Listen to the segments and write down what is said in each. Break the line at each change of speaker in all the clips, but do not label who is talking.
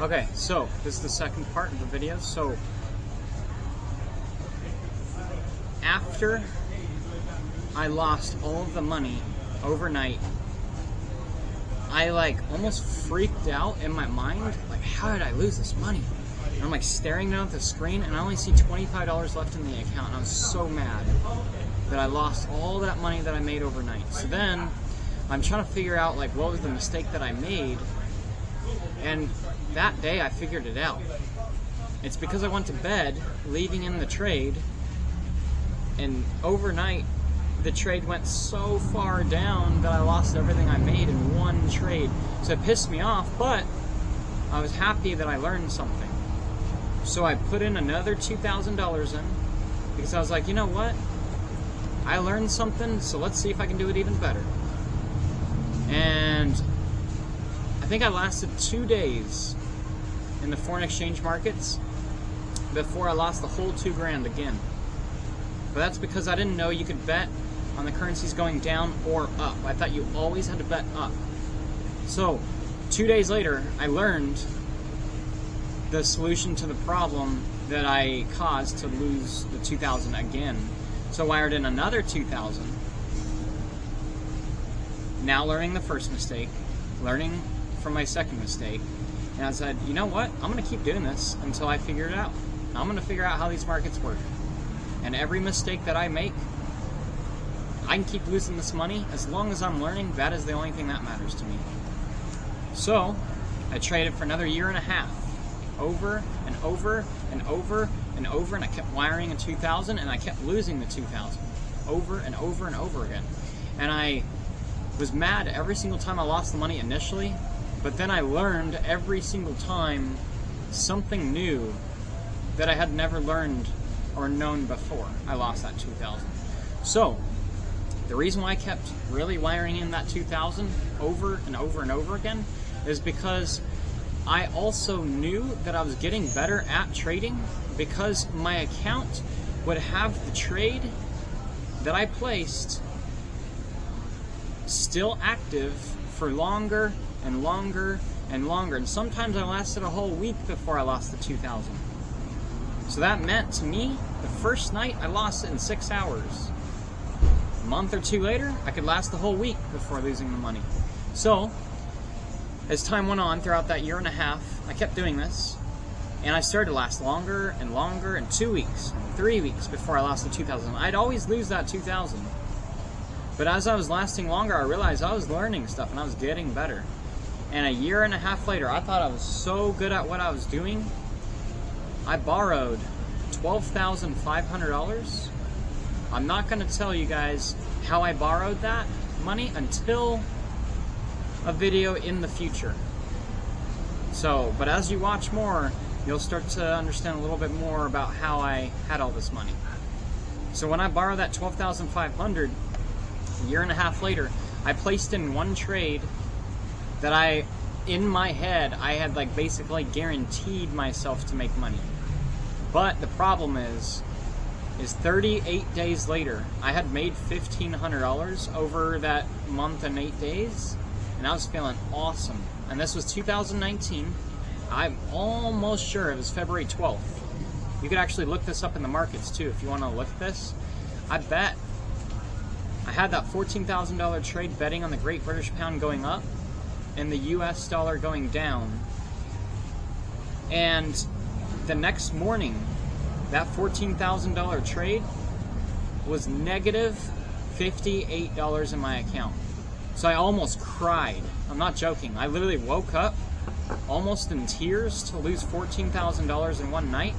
Okay, so this is the second part of the video. So after I lost all of the money overnight, I almost freaked out in my mind. Like, how did I lose this money? And I'm staring down at the screen, and I only see $25 left in the account, and I was so mad that I lost all that money that I made overnight. So then I'm trying to figure out what was the mistake that I made, and that day I figured it out. It's because I went to bed leaving in the trade, and overnight the trade went so far down that I lost everything I made in one trade. So it pissed me off, but I was happy that I learned something. So I put in another $2,000 in, because I was like, you know what? I learned something, so let's see if I can do it even better. And I think I lasted 2 days in the foreign exchange markets before I lost the whole $2,000 again. But that's because I didn't know you could bet on the currencies going down or up. I thought you always had to bet up. So 2 days later, I learned the solution to the problem that I caused to lose the $2,000 again. So I wired in another $2,000. Now learning the first mistake, learning from my second mistake, and I said, you know what? I'm going to keep doing this until I figure it out. I'm going to figure out how these markets work. And every mistake that I make, I can keep losing this money. As long as I'm learning, that is the only thing that matters to me. So I traded for another 1.5 years, over and over and over and over, and I kept wiring a 2,000, and I kept losing the 2,000 over and over and over again. And I was mad every single time I lost the money initially, but then I learned every single time something new that I had never learned or known before I lost that 2,000. So the reason why I kept really wiring in that 2,000 over and over and over again is because I also knew that I was getting better at trading, because my account would have the trade that I placed still active for longer and longer and longer. And sometimes I lasted a whole week before I lost the 2,000. So that meant to me, the first night I lost it in 6 hours. A month or two later, I could last the whole week before losing the money. So as time went on throughout that 1.5 years, I kept doing this, and I started to last longer and longer, and 2 weeks, and 3 weeks before I lost the 2,000. I'd always lose that 2,000. But as I was lasting longer, I realized I was learning stuff and I was getting better. And 1.5 years later, I thought I was so good at what I was doing, I borrowed $12,500. I'm not going to tell you guys how I borrowed that money until a video in the future. So, but as you watch more, you'll start to understand a little bit more about how I had all this money. So when I borrowed that $12,500, 1.5 years later, I placed in one trade that in my head, I had basically guaranteed myself to make money. But the problem is 38 days later, I had made $1,500 over that month and 8 days, and I was feeling awesome. And this was 2019. I'm almost sure it was February 12th. You could actually look this up in the markets too if you want to look at this. I bet I had that $14,000 trade betting on the Great British Pound going up and the US dollar going down. And the next morning, that $14,000 trade was negative $58 in my account. So I almost cried. I'm not joking. I literally woke up almost in tears to lose $14,000 in one night.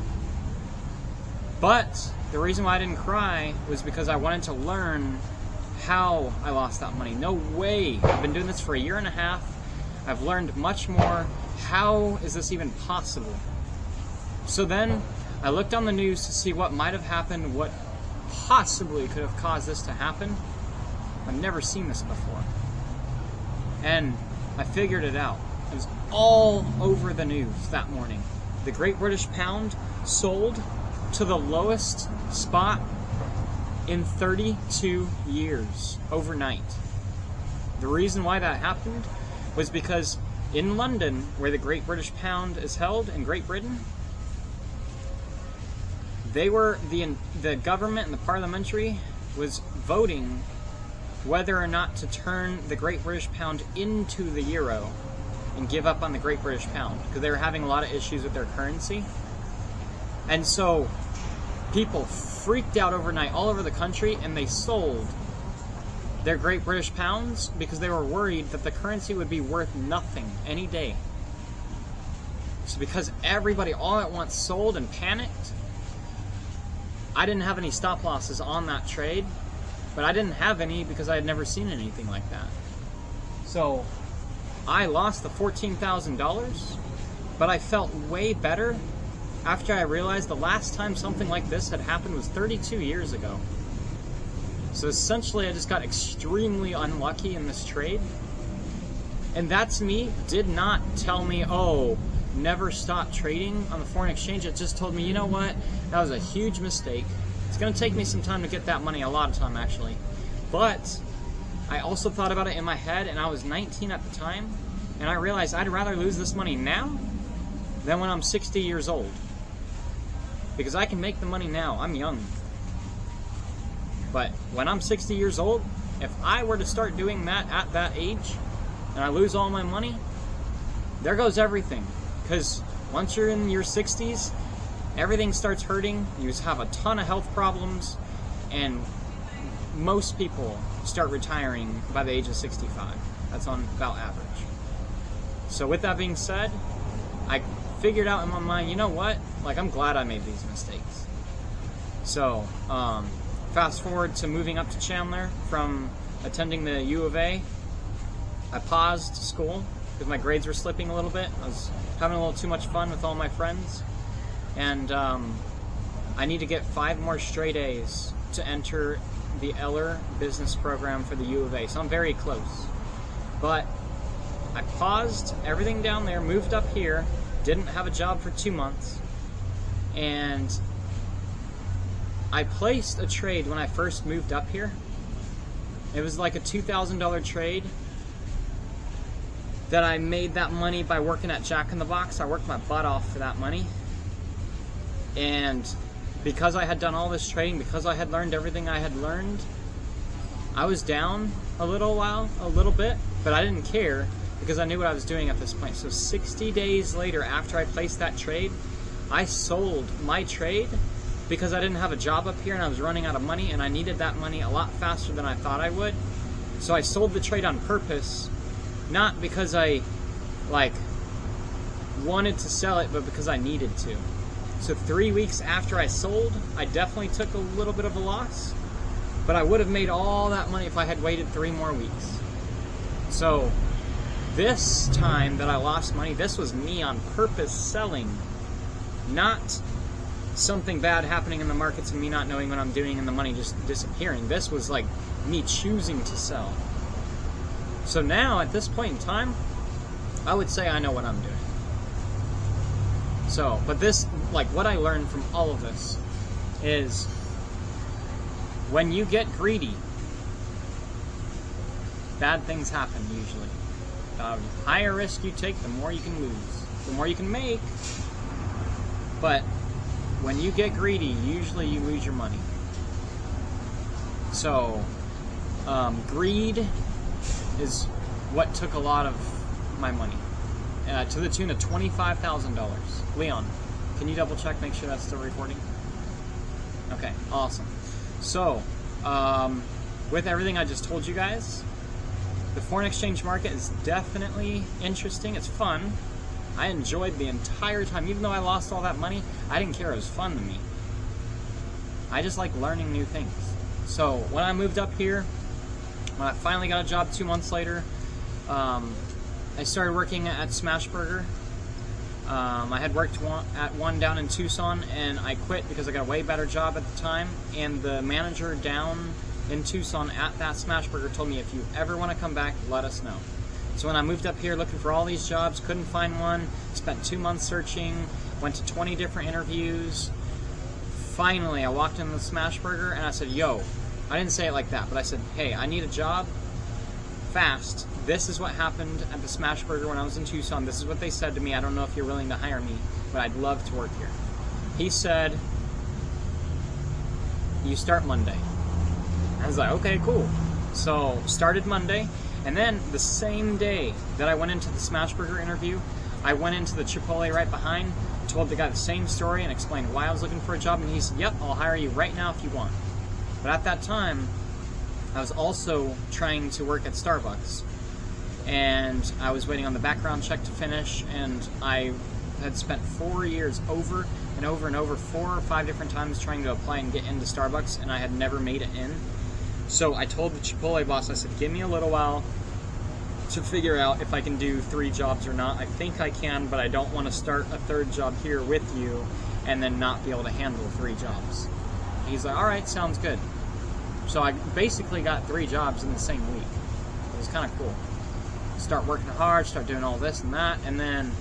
But the reason why I didn't cry was because I wanted to learn how I lost that money. No way. I've been doing this for 1.5 years. I've learned much more. How is this even possible? So then I looked on the news to see what might have happened, what possibly could have caused this to happen. I've never seen this before. And I figured it out. It was all over the news that morning. The Great British Pound sold to the lowest spot in 32 years overnight. The reason why that happened was because in London, where the Great British Pound is held in Great Britain, the government and the parliamentary was voting whether or not to turn the Great British Pound into the euro and give up on the Great British Pound, because they were having a lot of issues with their currency. And so people freaked out overnight all over the country, and they sold their Great British Pounds because they were worried that the currency would be worth nothing any day. So because everybody all at once sold and panicked, I didn't have any stop losses on that trade, but I didn't have any because I had never seen anything like that. So I lost the $14,000, but I felt way better after I realized the last time something like this had happened was 32 years ago. So essentially I just got extremely unlucky in this trade. And that to me did not tell me, oh, never stop trading on the foreign exchange. It just told me, you know what, that was a huge mistake. It's going to take me some time to get that money, a lot of time actually. But I also thought about it in my head, and I was 19 at the time, and I realized I'd rather lose this money now than when I'm 60 years old. Because I can make the money now. I'm young. But when I'm 60 years old, if I were to start doing that at that age, and I lose all my money, there goes everything. Because once you're in your 60s, everything starts hurting, you have a ton of health problems, and most people start retiring by the age of 65. That's on about average. So with that being said, I figured out in my mind, you know what? Like, I'm glad I made these mistakes. So, fast forward to moving up to Chandler from attending the U of A. I paused school because my grades were slipping a little bit. I was having a little too much fun with all my friends. And I need to get 5 more straight A's to enter the Eller business program for the U of A. So I'm very close. But I paused everything down there, moved up here, didn't have a job for 2 months, and I placed a trade when I first moved up here. It was like a $2,000 trade that I made that money by working at Jack in the Box. I worked my butt off for that money. And because I had done all this trading, because I had learned everything I had learned, I was down a little bit, but I didn't care because I knew what I was doing at this point. So 60 days later, after I placed that trade, I sold my trade because I didn't have a job up here and I was running out of money, and I needed that money a lot faster than I thought I would. So I sold the trade on purpose, not because I wanted to sell it, but because I needed to. So 3 weeks after I sold, I definitely took a little bit of a loss, but I would have made all that money if I had waited 3 more weeks. So this time that I lost money, this was me on purpose selling, not something bad happening in the markets and me not knowing what I'm doing and the money just disappearing. This was like me choosing to sell. So now, at this point in time, I would say I know what I'm doing. So, but this, like, what I learned from all of this is when you get greedy, bad things happen usually. The higher risk you take, the more you can lose. The more you can make, but when you get greedy, usually you lose your money. So, greed is what took a lot of my money, to the tune of $25,000. Leon, can you double check, make sure that's still recording? Okay, awesome. So, with everything I just told you guys, the foreign exchange market is definitely interesting. It's fun. I enjoyed the entire time. Even though I lost all that money, I didn't care. It was fun to me. I just like learning new things. So when I moved up here, when I finally got a job 2 months later, I started working at Smashburger. I had worked at one down in Tucson, and I quit because I got a way better job at the time. And the manager down in Tucson at that Smashburger told me, if you ever want to come back, let us know. So when I moved up here looking for all these jobs, couldn't find one, spent 2 months searching, went to 20 different interviews. Finally, I walked in the Smashburger and I said, yo, I didn't say it like that, but I said, hey, I need a job fast, this is what happened at the Smashburger when I was in Tucson. This is what they said to me. I don't know if you're willing to hire me, but I'd love to work here. He said, you start Monday. I was like, okay, cool. So started Monday, and then the same day that I went into the Smashburger interview, I went into the Chipotle right behind, told the guy the same story and explained why I was looking for a job, and he said, yep, I'll hire you right now if you want. But at that time, I was also trying to work at Starbucks, and I was waiting on the background check to finish, and I had spent 4 years over and over and over 4 or 5 different times trying to apply and get into Starbucks, and I had never made it in. So I told the Chipotle boss, I said, give me a little while to figure out if I can do 3 jobs or not. I think I can, but I don't want to start a 3rd job here with you and then not be able to handle 3 jobs. He's like, all right, sounds good. So I basically got 3 jobs in the same week. It was kind of cool. Start working hard, start doing all this and that, and then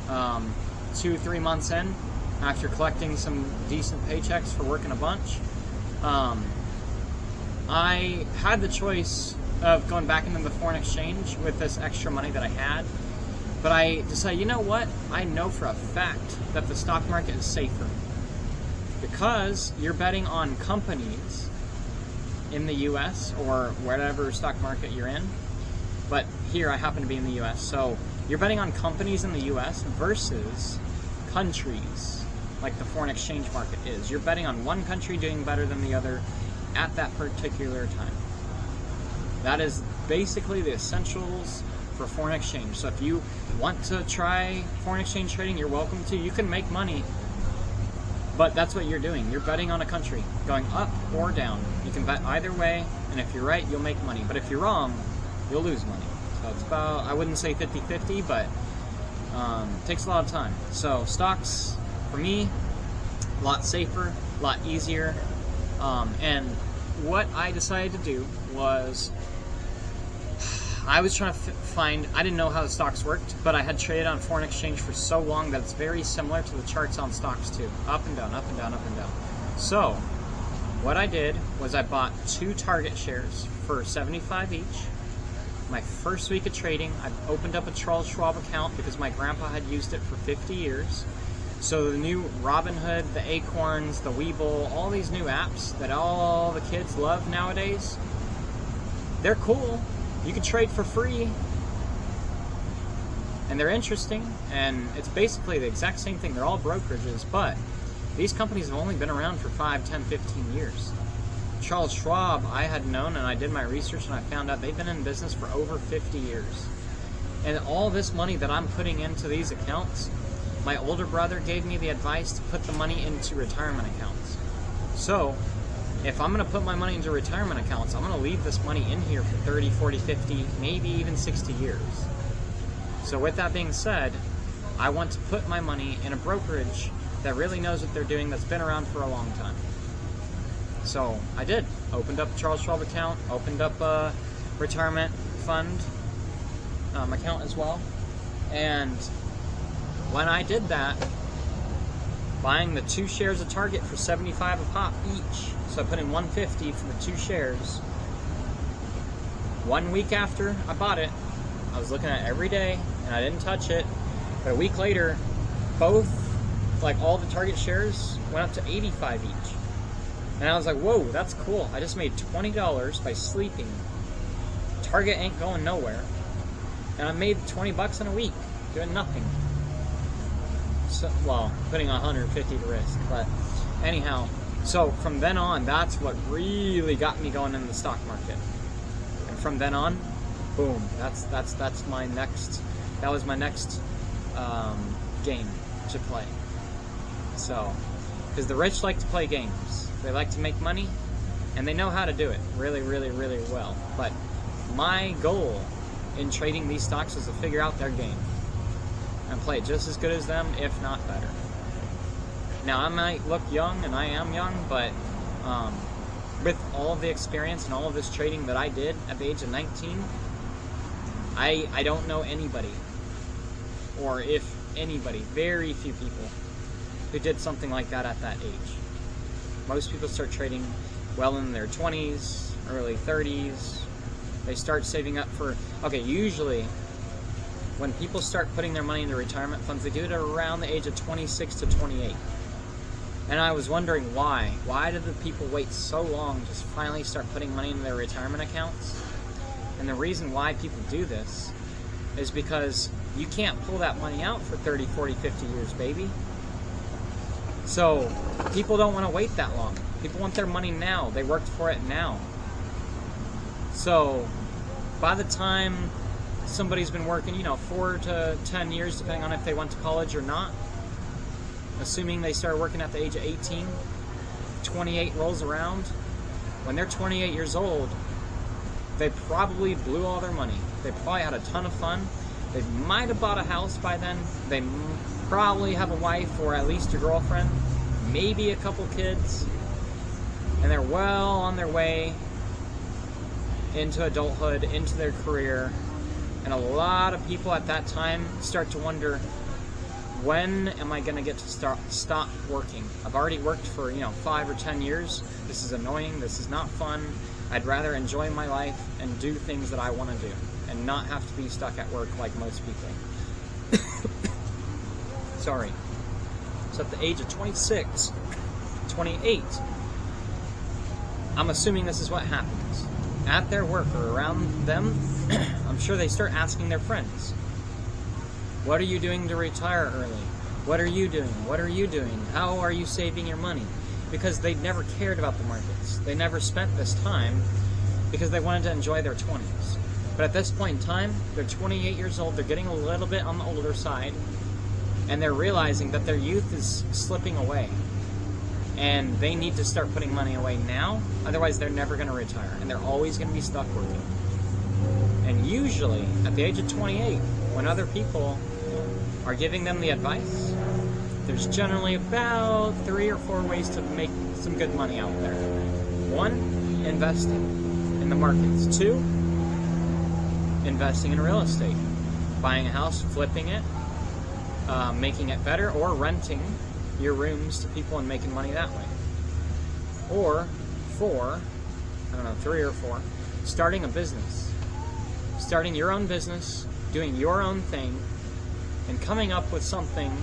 2-3 months in, after collecting some decent paychecks for working a bunch, I had the choice of going back into the foreign exchange with this extra money that I had, but I decided, you know what? I know for a fact that the stock market is safer because you're betting on companies in the US or whatever stock market you're in, but here I happen to be in the US, so you're betting on companies in the US versus countries like the foreign exchange market is. You're betting on one country doing better than the other at that particular time. That is basically the essentials for foreign exchange. So if you want to try foreign exchange trading, you're welcome to. You can make money, but that's what you're doing. You're betting on a country going up or down. You can bet either way, and if you're right, you'll make money. But if you're wrong, you'll lose money. So it's about, I wouldn't say 50-50, but it takes a lot of time. So stocks, for me, a lot safer, a lot easier. And what I decided to do was, I was trying to find, I didn't know how the stocks worked, but I had traded on foreign exchange for so long that it's very similar to the charts on stocks too. Up and down, up and down, up and down. So, what I did was I bought 2 Target shares for $75 each. My first week of trading, I opened up a Charles Schwab account because my grandpa had used it for 50 years. So the new Robinhood, the Acorns, the Webull, all these new apps that all the kids love nowadays, they're cool. You can trade for free. And they're interesting. And it's basically the exact same thing. They're all brokerages. But these companies have only been around for 5, 10, 15 years. Charles Schwab, I had known, and I did my research, and I found out they've been in business for over 50 years. And all this money that I'm putting into these accounts, my older brother gave me the advice to put the money into retirement accounts. So, if I'm going to put my money into retirement accounts, I'm going to leave this money in here for 30, 40, 50, maybe even 60 years. So with that being said, I want to put my money in a brokerage that really knows what they're doing, that's been around for a long time. So I did. Opened up a Charles Schwab account, opened up a retirement fund account as well. And when I did that, buying the 2 shares of Target for $75 a pop each, so I put in $150 for the 2 shares. 1 week after I bought it, I was looking at it every day, and I didn't touch it. But a week later, both, like all the Target shares, went up to $85 each. And I was like, whoa, that's cool. I just made $20 by sleeping. Target ain't going nowhere. And I made $20 in a week, doing nothing. So, well, putting $150 to risk. But anyhow, so from then on, that's what really got me going in the stock market. And from then on, boom, that's my next, that was my next game to play. So, because the rich like to play games. They like to make money, and they know how to do it really, really, really well. But my goal in trading these stocks is to figure out their game and play just as good as them, if not better. Now, I might look young, and I am young, but with all of the experience and all of this trading that I did at the age of 19, I don't know anybody, or if anybody, very few people, who did something like that at that age. Most people start trading well in their 20s, early 30s, They start saving up for, okay, usually when people start putting their money into retirement funds, they do it around the age of 26 to 28. And I was wondering why. Why did the people wait so long to finally start putting money into their retirement accounts? And the reason why people do this is because you can't pull that money out for 30, 40, 50 years, baby. So people don't want to wait that long. People want their money now. They worked for it now. So by the time somebody's been working, 4 to 10 years, depending on if they went to college or not, assuming they started working at the age of 18, 28 rolls around. When they're 28 years old, they probably blew all their money. They probably had a ton of fun. They might have bought a house by then. They probably have a wife or at least a girlfriend, maybe a couple kids, and they're well on their way into adulthood, into their career. And a lot of people at that time start to wonder, when am I going to get to stop working? I've already worked for 5 or 10 years. This is annoying. This is not fun. I'd rather enjoy my life and do things that I want to do and not have to be stuck at work like most people. Sorry. So at the age of 26, 28, I'm assuming this is what happens. At their work or around them, I'm sure they start asking their friends, what are you doing to retire early? What are you doing? What are you doing? How are you saving your money? Because they never cared about the markets. They never spent this time because they wanted to enjoy their 20s. But at this point in time, they're 28 years old, they're getting a little bit on the older side, and they're realizing that their youth is slipping away. And they need to start putting money away now, otherwise they're never going to retire, and they're always going to be stuck working. And usually, at the age of 28, when other people are giving them the advice, there's generally about 3 or 4 ways to make some good money out there. 1, investing in the markets. 2, investing in real estate. Buying a house, flipping it, making it better, or renting your rooms to people and making money that way. Or 4, 3 or 4, starting a business. Starting your own business, doing your own thing, and coming up with something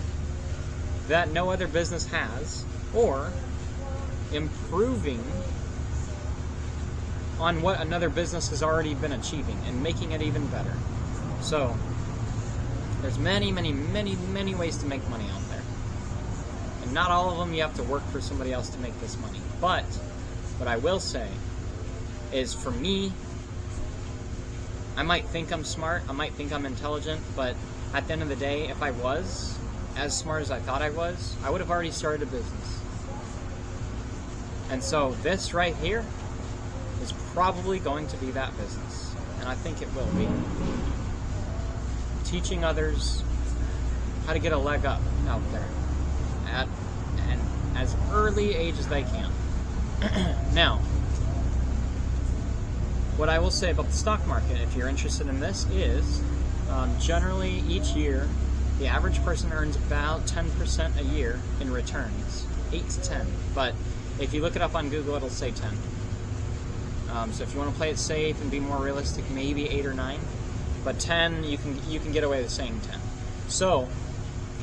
that no other business has, or improving on what another business has already been achieving and making it even better. So there's many, many, many, many ways to make money out there. And not all of them you have to work for somebody else to make this money. But what I will say is, for me, I might think I'm smart, I might think I'm intelligent, but at the end of the day, if I was as smart as I thought I was, I would have already started a business. And so this right here is probably going to be that business. And I think it will be. Teaching others how to get a leg up out there at as early age as they can. Now, what I will say about the stock market, if you're interested in this, is generally each year the average person earns about 10% a year in returns, 8 to 10. But if you look it up on Google, it'll say 10. So if you want to play it safe and be more realistic, maybe 8 or 9. But 10, you can get away with saying 10. So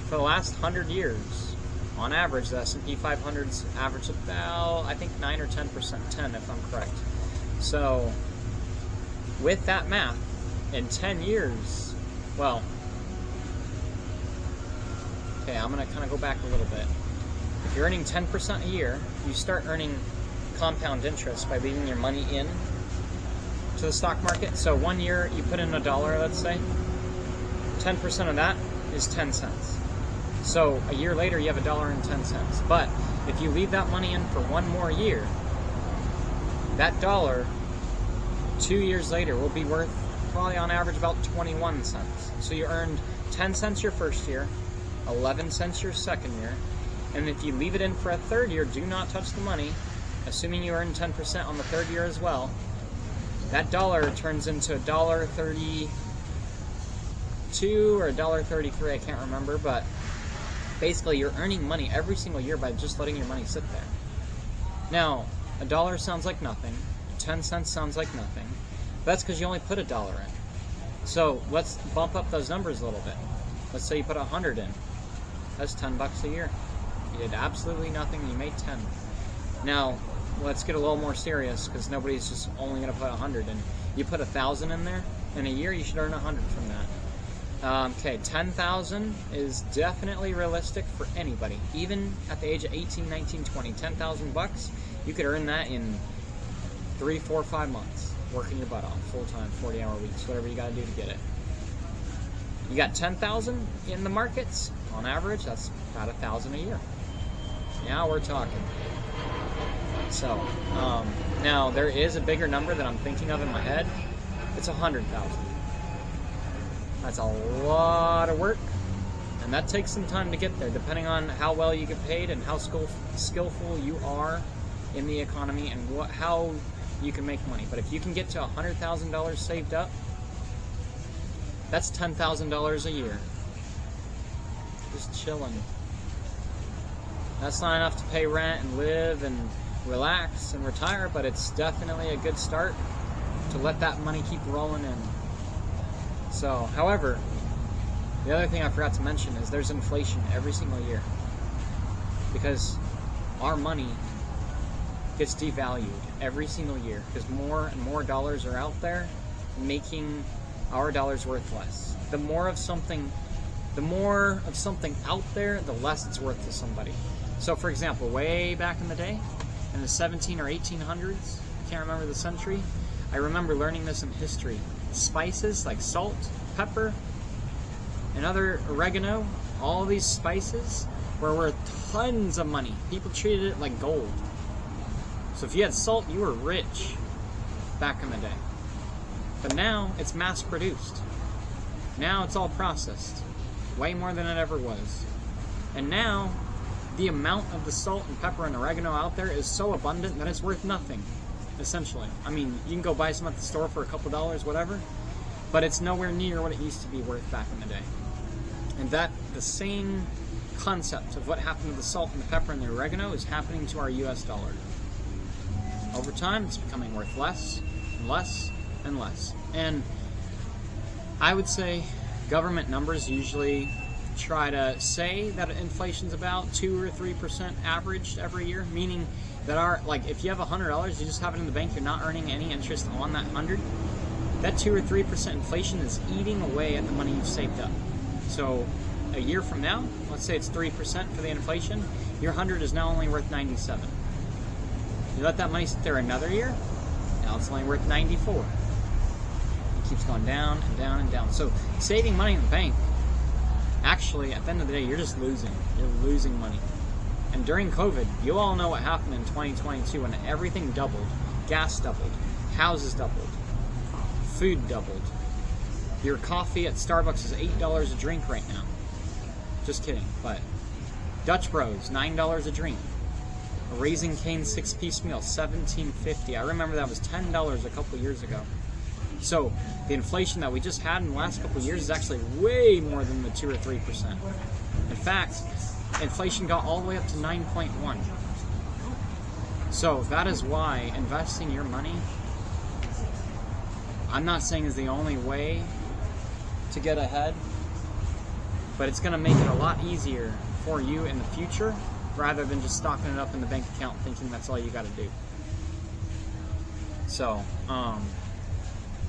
for the last 100 years, on average, the S&P 500's averaged about, I think, 9 or 10%, 10 if I'm correct. So with that math, in 10 years, well, okay, I'm going to kind of go back a little bit. If you're earning 10% a year, you start earning compound interest by leaving your money in to the stock market. So 1 year you put in $1, let's say, 10% of that is 10 cents. So a year later you have $1.10. But if you leave that money in for 1 more year, that dollar 2 years later will be worth probably on average about 21 cents. So you earned 10 cents your first year, 11 cents your second year, and if you leave it in for a third year, do not touch the money, assuming you earn 10% on the third year as well, that dollar turns into $1.32 or $1.33, I can't remember, but basically you're earning money every single year by just letting your money sit there. Now, $1 sounds like nothing, 10 cents sounds like nothing, That's because you only put $1 in. So let's bump up those numbers a little bit. Let's say you put 100 in. That's $10 a year. You did absolutely nothing and you made 10. Now, let's get a little more serious, because nobody's just only going to put 100 in. You put 1,000 in there, in a year you should earn 100 from that. Okay, 10,000 is definitely realistic for anybody. Even at the age of 18, 19, 20, 10,000 bucks, you could earn that in 3, 4, 5 months, working your butt off, full-time, 40-hour weeks, whatever you got to do to get it. You got 10,000 in the markets, on average, that's about 1,000 a year. Now we're talking. So, now there is a bigger number that I'm thinking of in my head. It's 100,000. That's a lot of work, and that takes some time to get there, depending on how well you get paid and how skillful you are in the economy and how you can make money. But if you can get to $100,000 saved up, that's $10,000 a year. Just chilling. That's not enough to pay rent and live and relax and retire, but it's definitely a good start to let that money keep rolling in. So, however, the other thing I forgot to mention is there's inflation every single year, because our money gets devalued every single year, because more and more dollars are out there, making our dollars worth less. The more of something out there, the less it's worth to somebody. So, for example, way back in the day, in the 17 or 1800s, I can't remember the century, I remember learning this in history. Spices like salt, pepper, and other oregano, all these spices were worth tons of money. People treated it like gold. So if you had salt, you were rich back in the day. But now it's mass produced. Now it's all processed, way more than it ever was. And now the amount of the salt and pepper and oregano out there is so abundant that it's worth nothing, essentially. I mean, you can go buy some at the store for a couple dollars, whatever, but it's nowhere near what it used to be worth back in the day. And that, the same concept of what happened to the salt and the pepper and the oregano is happening to our US dollar. Over time, it's becoming worth less and less and less. And I would say government numbers usually try to say that inflation's about 2 or 3% averaged every year, meaning that if you have $100, you just have it in the bank, you're not earning any interest on that 100. That 2 or 3% inflation is eating away at the money you've saved up. So a year from now, let's say it's 3% for the inflation, your 100 is now only worth 97. You let that money sit there another year, now it's only worth 94. It keeps going down and down and down. So saving money in the bank, actually, at the end of the day, you're just losing. You're losing money. And during COVID, you all know what happened in 2022 when everything doubled. Gas doubled. Houses doubled. Food doubled. Your coffee at Starbucks is $8 a drink right now. Just kidding, but Dutch Bros, $9 a drink. A Raising Cane 6-piece meal, $17.50. I remember that was $10 a couple years ago. So the inflation that we just had in the last couple of years is actually way more than the 2 or 3%. In fact, inflation got all the way up to 9.1. So that is why investing your money, I'm not saying is the only way to get ahead, but it's going to make it a lot easier for you in the future, rather than just stocking it up in the bank account thinking that's all you got to do. So,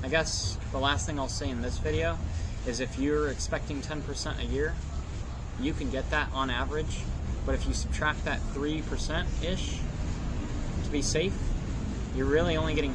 I guess the last thing I'll say in this video is if you're expecting 10% a year, you can get that on average, but if you subtract that 3%-ish to be safe, you're really only getting